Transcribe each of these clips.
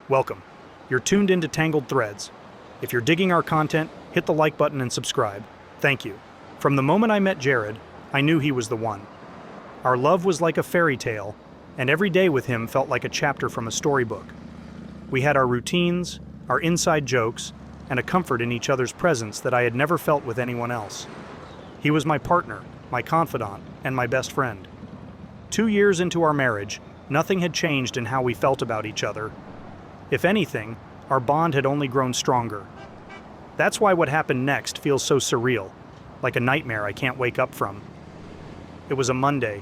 Welcome. You're tuned into Tangled Threads. If you're digging our content, hit the like button and subscribe. Thank you. From the moment I met Jared, I knew he was the one. Our love was like a fairy tale, and every day with him felt like a chapter from a storybook. We had our routines, our inside jokes, and a comfort in each other's presence that I had never felt with anyone else. He was my partner, my confidant, and my best friend. 2 years into our marriage, nothing had changed in how we felt about each other. If anything, our bond had only grown stronger. That's why what happened next feels so surreal, like a nightmare I can't wake up from. It was a Monday,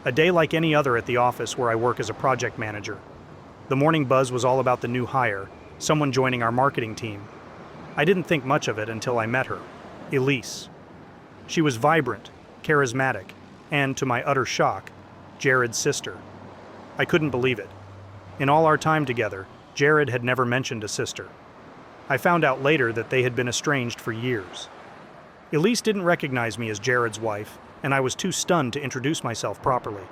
a day like any other at the office where I work as a project manager. The morning buzz was all about the new hire, someone joining our marketing team. I didn't think much of it until I met her, Elise. She was vibrant, charismatic, and, to my utter shock, Jared's sister. I couldn't believe it. In all our time together, Jared had never mentioned a sister. I found out later that they had been estranged for years. Elise didn't recognize me as Jared's wife, and I was too stunned to introduce myself properly.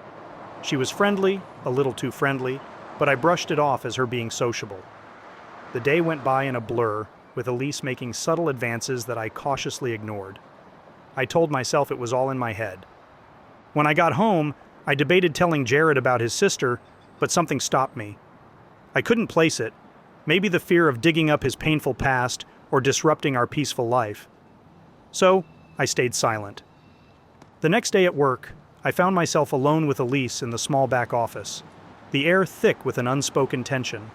She was friendly, a little too friendly, but I brushed it off as her being sociable. The day went by in a blur, with Elise making subtle advances that I cautiously ignored. I told myself it was all in my head. When I got home, I debated telling Jared about his sister, but something stopped me. I couldn't place it. Maybe the fear of digging up his painful past or disrupting our peaceful life. So, I stayed silent. The next day at work, I found myself alone with Elise in the small back office, the air thick with an unspoken tension.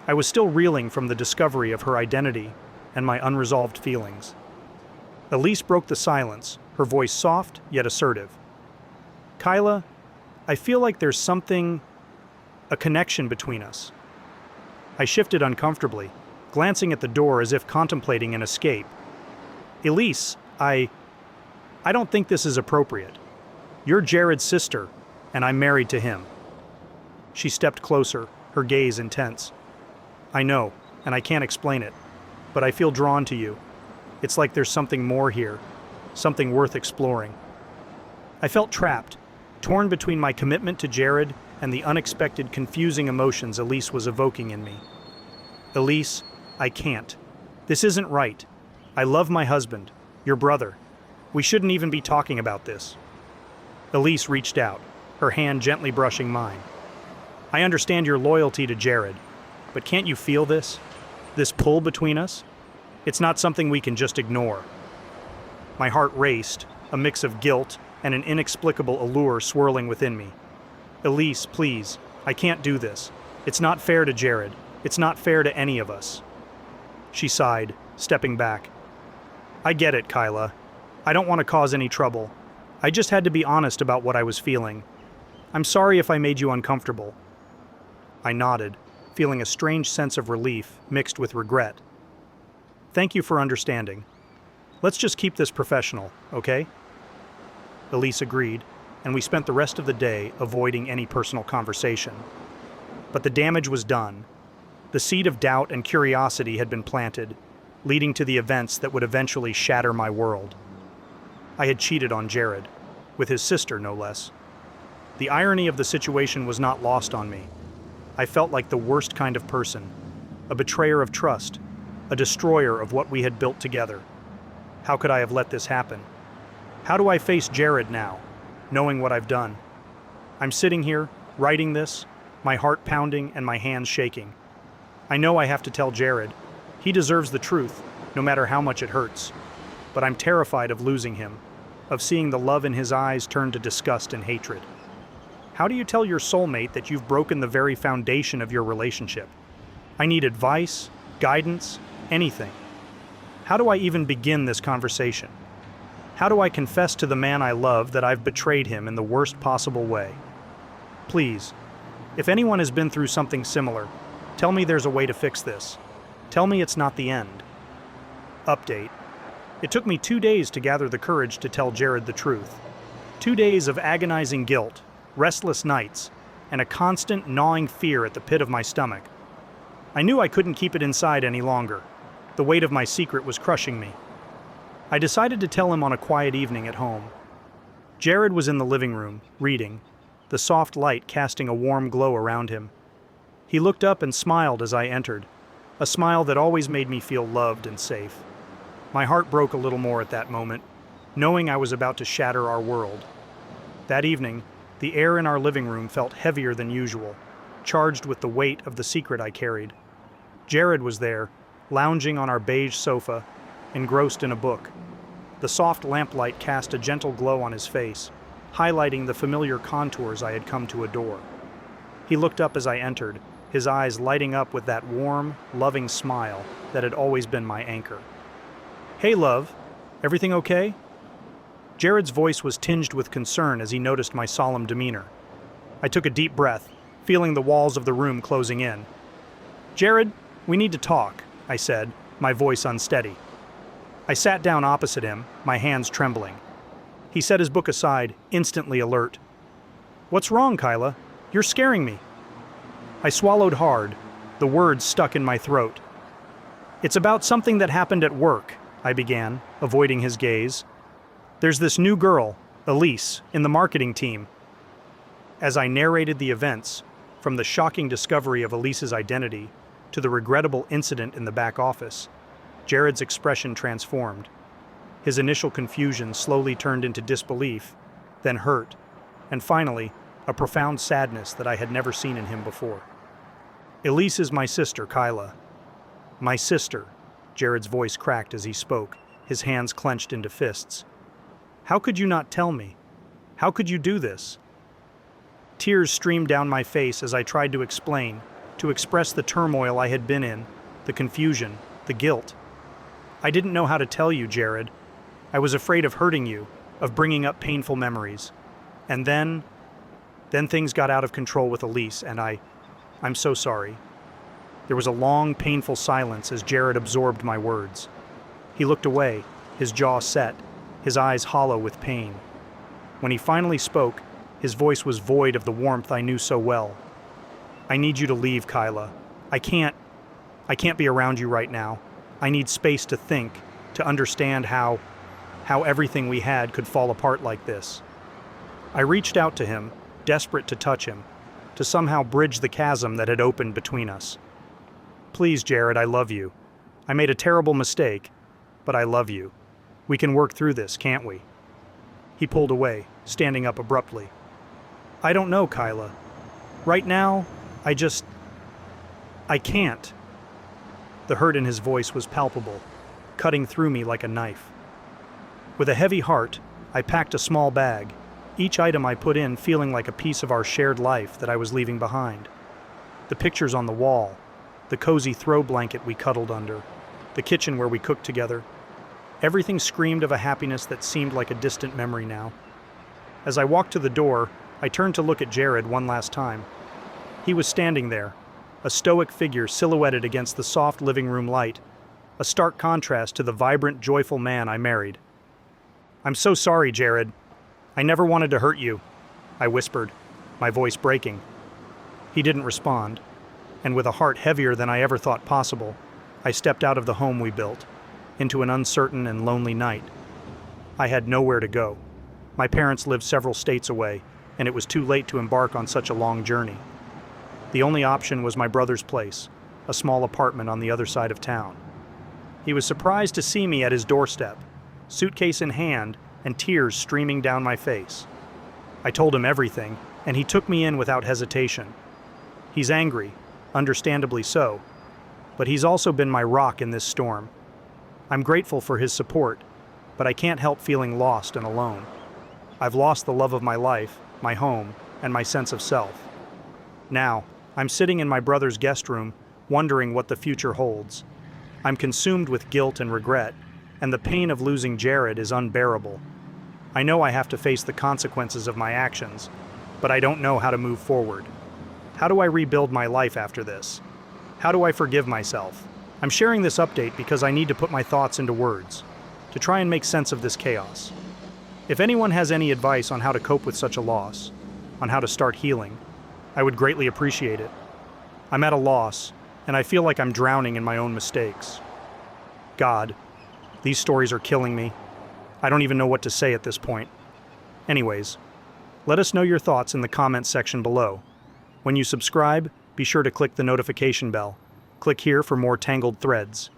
I was still reeling from the discovery of her identity and my unresolved feelings. Elise broke the silence, her voice soft yet assertive. "Kyla, I feel like there's something, a connection between us." I shifted uncomfortably, glancing at the door as if contemplating an escape. "Elise, I don't think this is appropriate. You're Jared's sister, and I'm married to him." She stepped closer, her gaze intense. "I know, and I can't explain it, but I feel drawn to you. It's like there's something more here, something worth exploring." I felt trapped, torn between my commitment to Jared and the unexpected, confusing emotions Elise was evoking in me. "Elise, I can't. This isn't right. I love my husband, your brother. We shouldn't even be talking about this." Elise reached out, her hand gently brushing mine. "I understand your loyalty to Jared, but can't you feel this? This pull between us? It's not something we can just ignore." My heart raced, a mix of guilt and an inexplicable allure swirling within me. "Elise, please, I can't do this. It's not fair to Jared. It's not fair to any of us." She sighed, stepping back. "I get it, Kyla. I don't want to cause any trouble. I just had to be honest about what I was feeling. I'm sorry if I made you uncomfortable." I nodded, feeling a strange sense of relief mixed with regret. "Thank you for understanding. Let's just keep this professional, okay?" Elise agreed, and we spent the rest of the day avoiding any personal conversation. But the damage was done. The seed of doubt and curiosity had been planted, leading to the events that would eventually shatter my world. I had cheated on Jared, with his sister no less. The irony of the situation was not lost on me. I felt like the worst kind of person, a betrayer of trust, a destroyer of what we had built together. How could I have let this happen? How do I face Jared now, knowing what I've done? I'm sitting here, writing this, my heart pounding and my hands shaking. I know I have to tell Jared. He deserves the truth, no matter how much it hurts. But I'm terrified of losing him, of seeing the love in his eyes turn to disgust and hatred. How do you tell your soulmate that you've broken the very foundation of your relationship? I need advice, guidance, anything. How do I even begin this conversation? How do I confess to the man I love that I've betrayed him in the worst possible way? Please, if anyone has been through something similar, tell me there's a way to fix this. Tell me it's not the end. Update. It took me 2 days to gather the courage to tell Jared the truth. 2 days of agonizing guilt, restless nights, and a constant gnawing fear at the pit of my stomach. I knew I couldn't keep it inside any longer. The weight of my secret was crushing me. I decided to tell him on a quiet evening at home. Jared was in the living room, reading, the soft light casting a warm glow around him. He looked up and smiled as I entered, a smile that always made me feel loved and safe. My heart broke a little more at that moment, knowing I was about to shatter our world. That evening, the air in our living room felt heavier than usual, charged with the weight of the secret I carried. Jared was there, lounging on our beige sofa, engrossed in a book. The soft lamplight cast a gentle glow on his face, highlighting the familiar contours I had come to adore. He looked up as I entered, his eyes lighting up with that warm, loving smile that had always been my anchor. "Hey, love. Everything okay?" Jared's voice was tinged with concern as he noticed my solemn demeanor. I took a deep breath, feeling the walls of the room closing in. "Jared, we need to talk," I said, my voice unsteady. I sat down opposite him, my hands trembling. He set his book aside, instantly alert. "What's wrong, Kyla? You're scaring me." I swallowed hard, the words stuck in my throat. "It's about something that happened at work," I began, avoiding his gaze. "There's this new girl, Elise, in the marketing team." As I narrated the events, from the shocking discovery of Elise's identity to the regrettable incident in the back office, Jared's expression transformed. His initial confusion slowly turned into disbelief, then hurt, and finally, a profound sadness that I had never seen in him before. "Elise is my sister, Kyla." "My sister," Jared's voice cracked as he spoke, his hands clenched into fists. "How could you not tell me? How could you do this?" Tears streamed down my face as I tried to explain, to express the turmoil I had been in, the confusion, the guilt. "I didn't know how to tell you, Jared. I was afraid of hurting you, of bringing up painful memories. And then things got out of control with Elise, and I'm so sorry." There was a long, painful silence as Jared absorbed my words. He looked away, his jaw set, his eyes hollow with pain. When he finally spoke, his voice was void of the warmth I knew so well. "I need you to leave, Kyla. I can't be around you right now. I need space to think, to understand how everything we had could fall apart like this." I reached out to him, desperate to touch him, to somehow bridge the chasm that had opened between us. "Please, Jared, I love you. I made a terrible mistake, but I love you. We can work through this, can't we?" He pulled away, standing up abruptly. "I don't know, Kyla. Right now, I can't." The hurt in his voice was palpable, cutting through me like a knife. With a heavy heart, I packed a small bag, each item I put in feeling like a piece of our shared life that I was leaving behind. The pictures on the wall, the cozy throw blanket we cuddled under, the kitchen where we cooked together. Everything screamed of a happiness that seemed like a distant memory now. As I walked to the door, I turned to look at Jared one last time. He was standing there, a stoic figure silhouetted against the soft living room light, a stark contrast to the vibrant, joyful man I married. "I'm so sorry, Jared. I never wanted to hurt you," I whispered, my voice breaking. He didn't respond, and with a heart heavier than I ever thought possible, I stepped out of the home we built, into an uncertain and lonely night. I had nowhere to go. My parents lived several states away, and it was too late to embark on such a long journey. The only option was my brother's place, a small apartment on the other side of town. He was surprised to see me at his doorstep, suitcase in hand and tears streaming down my face. I told him everything, and he took me in without hesitation. He's angry, understandably so, but he's also been my rock in this storm. I'm grateful for his support, but I can't help feeling lost and alone. I've lost the love of my life, my home, and my sense of self. Now, I'm sitting in my brother's guest room, wondering what the future holds. I'm consumed with guilt and regret, and the pain of losing Jared is unbearable. I know I have to face the consequences of my actions, but I don't know how to move forward. How do I rebuild my life after this? How do I forgive myself? I'm sharing this update because I need to put my thoughts into words, to try and make sense of this chaos. If anyone has any advice on how to cope with such a loss, on how to start healing, I would greatly appreciate it. I'm at a loss, and I feel like I'm drowning in my own mistakes. God, these stories are killing me. I don't even know what to say at this point. Anyways, let us know your thoughts in the comments section below. When you subscribe, be sure to click the notification bell. Click here for more Tangled threads.